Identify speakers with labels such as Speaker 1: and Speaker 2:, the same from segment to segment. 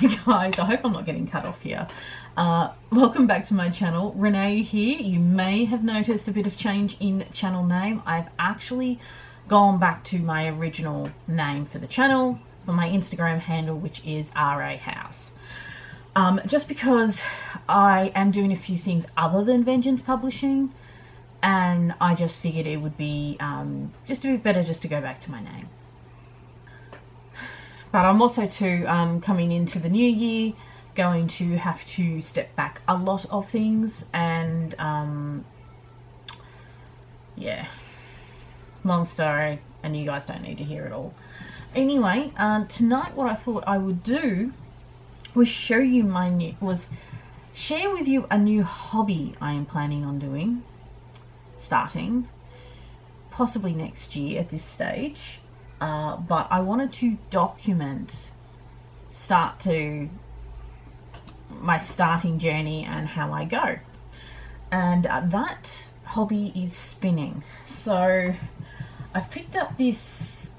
Speaker 1: Hi guys, I hope I'm not getting cut off here. Welcome back to my channel. Renee here. You may have noticed a bit of change in channel name. I've actually gone back to my original name for the channel, for my Instagram handle, which is RA House. Just because I am doing a few things other than Vengeance Publishing, and I just figured it would be just a bit better just to go back to my name. But I'm also too, coming into the new year, going to have to step back a lot of things, and yeah, long story, and you guys don't need to hear it all. Anyway, tonight what I thought I would do was share with you a new hobby I am planning on doing, starting possibly next year at this stage. But I wanted to document my starting journey and how I go. And that hobby is spinning. So I've picked up this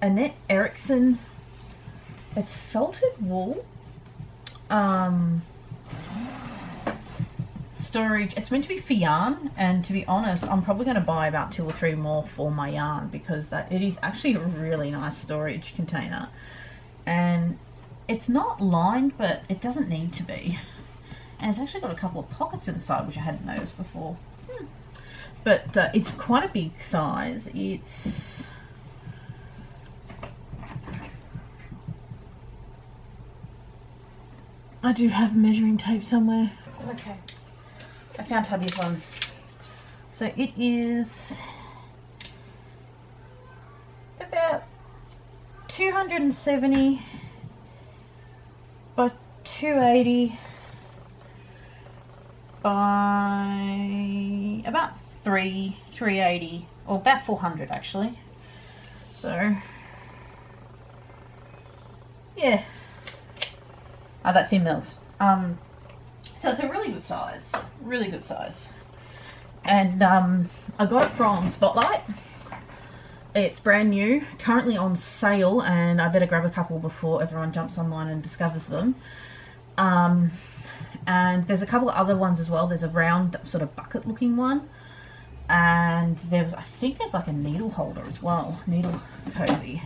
Speaker 1: Annette Erickson, it's felted wool storage. It's meant to be for yarn, and to be honest, I'm probably going to buy about 2 or 3 more for my yarn, because it is actually a really nice storage container, and it's not lined, but it doesn't need to be, and it's actually got a couple of pockets inside, which I hadn't noticed before. But it's quite a big size. I do have measuring tape somewhere. Okay, I found hubby's one. So it is about 270 by 280 by about 380, or about 400 actually. So yeah, that's in mils. So it's a really good size, and I got it from Spotlight. It's brand new, currently on sale, and I better grab a couple before everyone jumps online and discovers them. And there's a couple of other ones as well. There's a round sort of bucket looking one, and I think there's like a needle holder as well, needle cozy.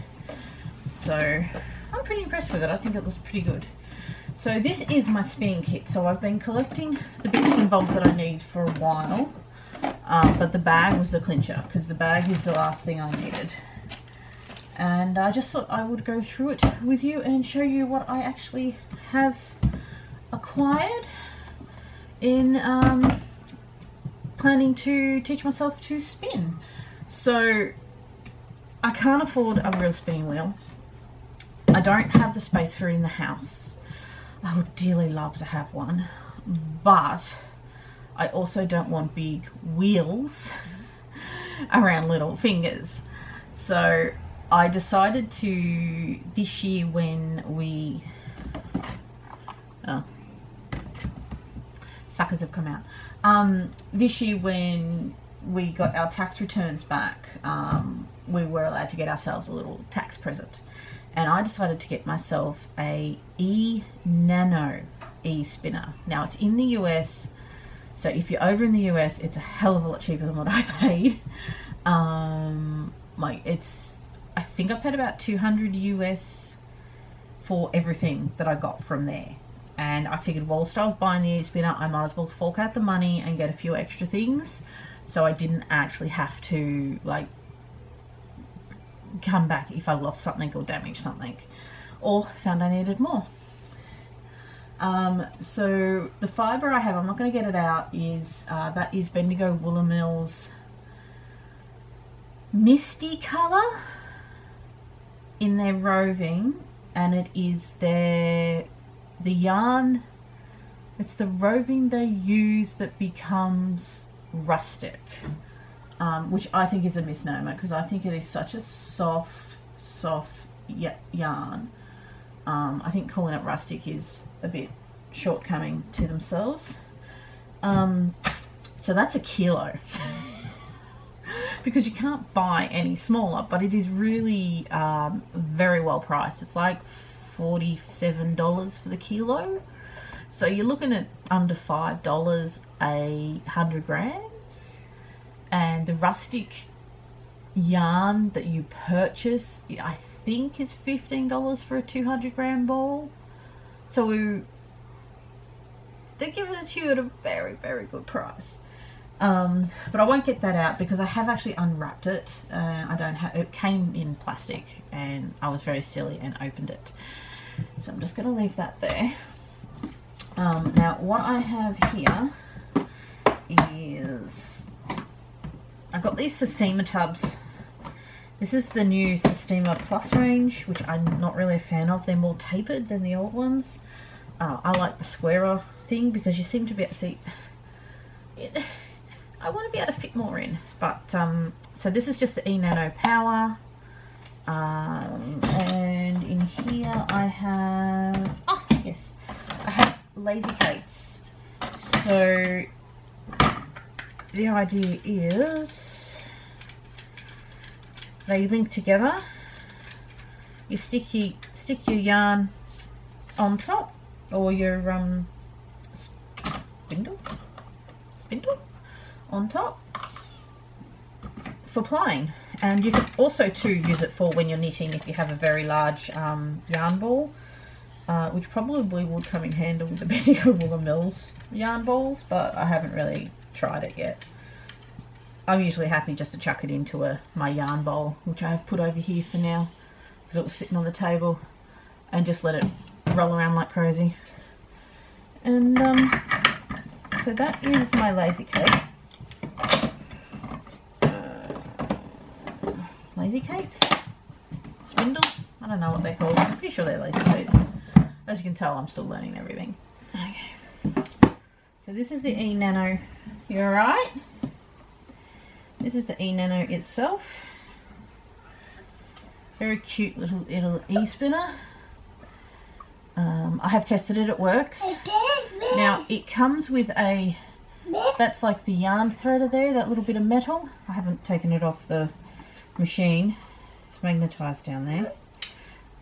Speaker 1: So I'm pretty impressed with it. I think it looks pretty good. So this is my spinning kit. So I've been collecting the bits and bobs that I need for a while, but the bag was the clincher, because the bag is the last thing I needed. And I just thought I would go through it with you and show you what I actually have acquired in planning to teach myself to spin. So I can't afford a real spinning wheel. I don't have the space for it in the house. I would dearly love to have one, but I also don't want big wheels around little fingers. So I decided to, this year when we, suckers have come out, this year when we got our tax returns back, we were allowed to get ourselves a little tax present. And I decided to get myself a Nano spinner. Now it's in the US, so if you're over in the US, it's a hell of a lot cheaper than what I paid. I think I paid about 200 US for everything that I got from there. And I figured whilst I was buying the spinner, I might as well fork out the money and get a few extra things, so I didn't actually have to like come back if I lost something or damaged something, or found I needed more. So the fibre I have, I'm not going to get it out, is that is Bendigo Woolen Mills Misty colour in their roving, and it is the yarn, it's the roving they use that becomes rustic. Which I think is a misnomer, because I think it is such a soft yarn. I think calling it rustic is a bit shortcoming to themselves. So that's a kilo. Because you can't buy any smaller, but it is really very well priced. It's like $47 for the kilo. So you're looking at under $5 a 100 grams. And the rustic yarn that you purchase, I think, is $15 for a 200 gram ball. So they're giving it to you at a very, very good price. But I won't get that out because I have actually unwrapped it. It came in plastic and I was very silly and opened it. So I'm just going to leave that there. Now what I have here is, I've got these Sistema tubs. This is the new Sistema Plus range, which I'm not really a fan of. They're more tapered than the old ones. I like the squarer thing because you seem to be able to see it. I want to be able to fit more in, but so this is just the E-Nano Power, and in here I have, I have Lazy Cakes. So the idea is they link together. You stick your yarn on top, or your spindle on top for plying. And you can also too use it for when you're knitting if you have a very large yarn ball, which probably would come in handy with the Bendigo Wool Mills yarn balls, but I haven't really tried it yet. I'm usually happy just to chuck it into my yarn bowl, which I have put over here for now because it was sitting on the table, and just let it roll around like crazy. And so that is my Lazy Cake. Lazy Cakes? Spindles? I don't know what they're called. I'm pretty sure they're Lazy Cakes. As you can tell, I'm still learning everything. Okay. So this is the E-Nano. You alright? This is the E-Nano itself. Very cute little e-spinner. I have tested it, it works. Now it comes with a, that's like the yarn threader there, that little bit of metal. I haven't taken it off the machine. It's magnetized down there.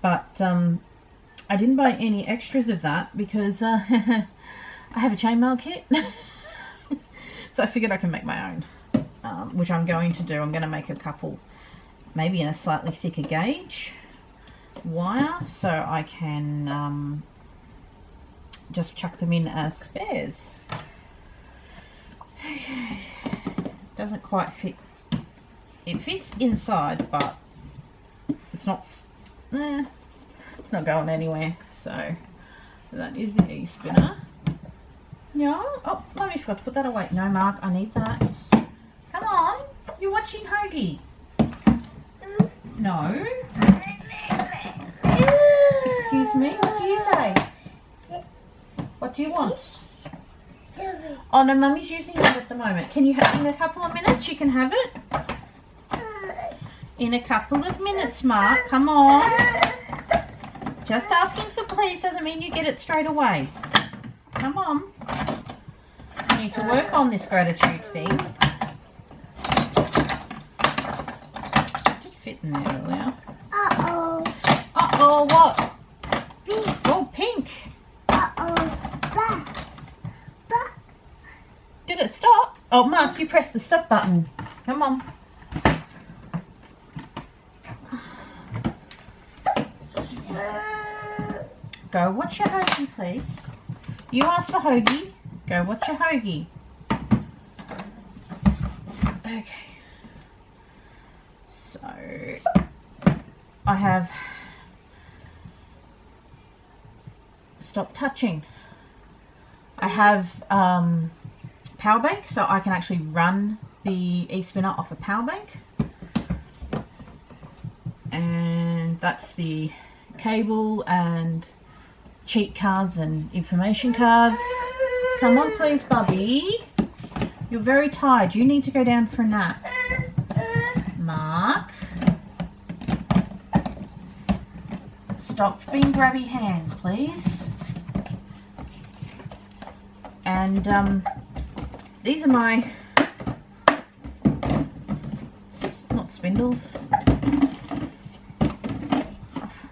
Speaker 1: But I didn't buy any extras of that because I have a chainmail kit. So I figured I can make my own, which I'm going to do. I'm going to make a couple, maybe in a slightly thicker gauge wire, so I can just chuck them in as spares. Okay, doesn't quite fit. It fits inside, but it's not going anywhere. So that is the e-spinner. Yeah. Oh, I forgot to put that away. No, Mark, I need that. Come on, you're watching Hoagie. No. Excuse me, what do you say? What do you want? Oh no, Mummy's using it at the moment. Can you have, in a couple of minutes you can have it? In a couple of minutes, Mark, come on. Just asking for please doesn't mean you get it straight away. Come on. You need to work on this gratitude thing. It did fit in there earlier. Uh-oh. Uh-oh, what? Pink. Oh, pink. Uh-oh. Did it stop? Oh, Mark, you pressed the stop button. Come on. Go watch your Hoagie, please. You asked for Hoagie. Go watch your Hoagie. Okay. So, I have stopped touching. I have power bank, so I can actually run the e-spinner off a power bank. And that's the cable and cheat cards and information cards. Come on please, Bubby. You're very tired. You need to go down for a nap. Mark. Stop being grabby hands, please. And these are my, not spindles.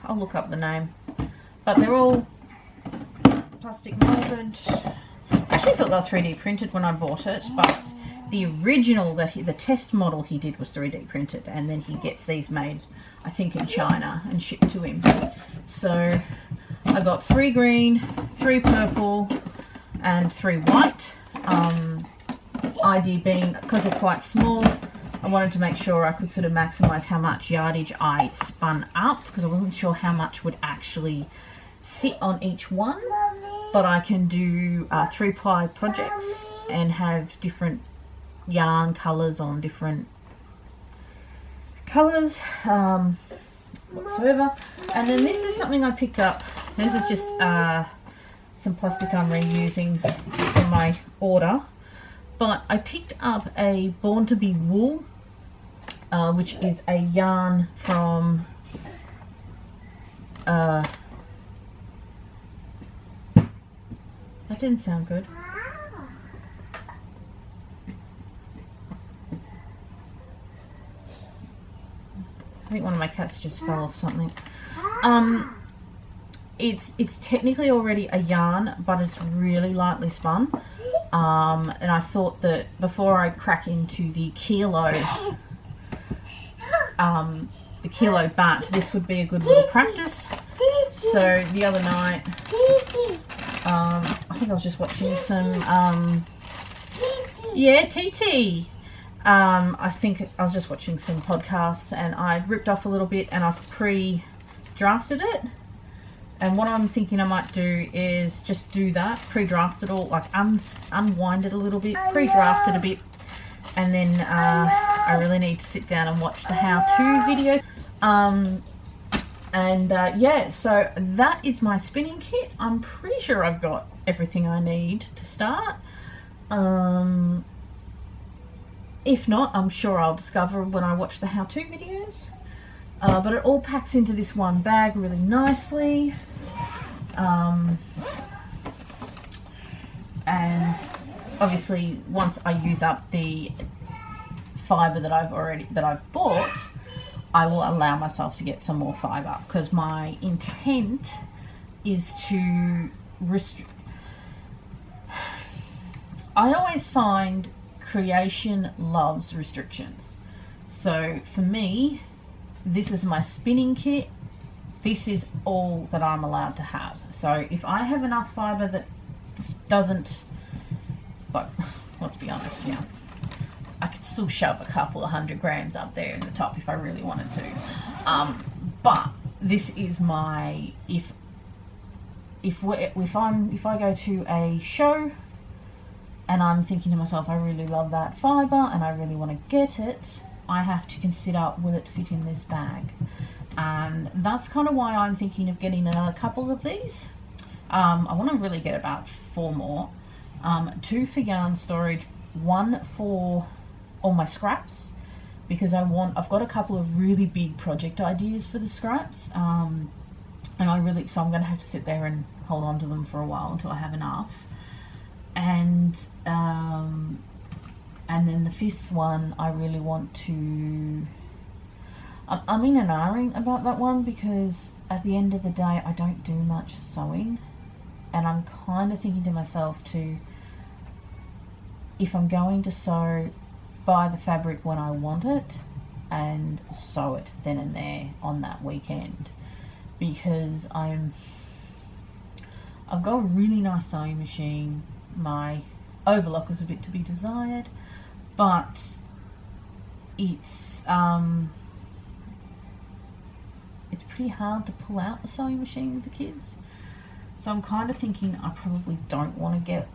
Speaker 1: I'll look up the name. but they're all plastic molded. I actually thought they were 3D printed when I bought it, but the original, the test model he did was 3D printed, and then he gets these made, I think, in China and shipped to him. So I got 3 green, 3 purple, and 3 white. Idea being, because they're quite small, I wanted to make sure I could sort of maximize how much yardage I spun up, because I wasn't sure how much would actually sit on each one. But I can do 3-ply projects and have different yarn colours on different colours whatsoever. And then this is something I picked up. This is just some plastic I'm reusing from my order. But I picked up a Born to Be Wool, which is a yarn from that didn't sound good. I think one of my cats just fell off something. It's technically already a yarn, but it's really lightly spun. And I thought that before I crack into the kilo bat, this would be a good little practice. So the other night, I think I was just watching some, yeah, TT. I think I was just watching some podcasts, and I ripped off a little bit and I've pre-drafted it. And what I'm thinking I might do is just do that, pre-draft it all, like unwind it a little bit, pre-draft it a bit, and then I really need to sit down and watch the how-to videos. Yeah, so that is my spinning kit. I'm pretty sure I've got everything I need to start. If not, I'm sure I'll discover when I watch the how-to videos. But it all packs into this one bag really nicely. And obviously once I use up the fibre that I've bought, I will allow myself to get some more fibre, because my intent is to I always find creation loves restrictions. So for me, this is my spinning kit. This is all that I'm allowed to have. So if I have enough fibre that doesn't, but let's be honest here, I could still shove a couple of 100 grams up there in the top if I really wanted to. But this is my, if I go to a show and I'm thinking to myself, I really love that fibre and I really want to get it, I have to consider, will it fit in this bag? And that's kind of why I'm thinking of getting another couple of these. I want to really get about 4 more. 2 for yarn storage, 1 for all my scraps, because I've got a couple of really big project ideas for the scraps. So I'm going to have to sit there and hold on to them for a while until I have enough. And then the 5th one, I really want to, I'm in an ahhing about that one, because at the end of the day I don't do much sewing, and I'm kind of thinking to myself if I'm going to sew, buy the fabric when I want it and sew it then and there on that weekend, because I've got a really nice sewing machine. My overlock was a bit to be desired, but it's pretty hard to pull out the sewing machine with the kids. So I'm kind of thinking I probably don't want to get,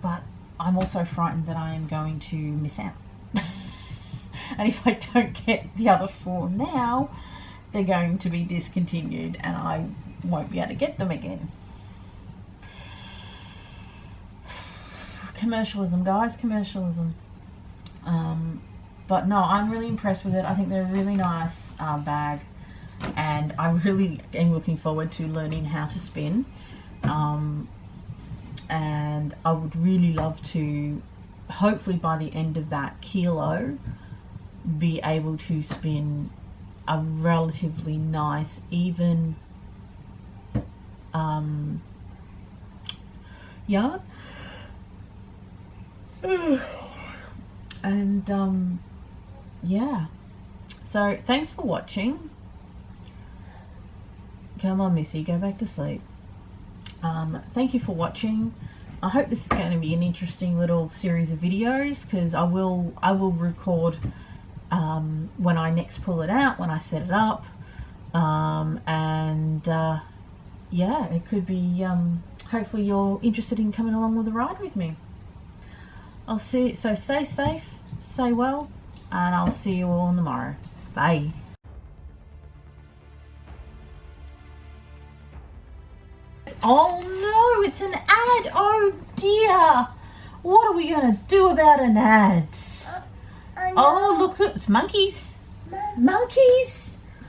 Speaker 1: but I'm also frightened that I am going to miss out. And if I don't get the other 4 now, they're going to be discontinued and I won't be able to get them again. Commercialism, guys, commercialism. But no, I'm really impressed with it. I think they're a really nice bag, and I really am looking forward to learning how to spin. And I would really love to, hopefully by the end of that kilo, be able to spin a relatively nice, even yarn. And yeah, so thanks for watching. Come on, Missy, go back to sleep. Thank you for watching. I hope this is going to be an interesting little series of videos, because I will record when I next pull it out, when I set it up, yeah, it could be hopefully you're interested in coming along with the ride with me. I'll see, so stay safe, stay well, and I'll see you all tomorrow. Bye. Oh no, it's an ad. Oh dear. What are we going to do about an ad? Oh, look, it's monkeys. Monkeys.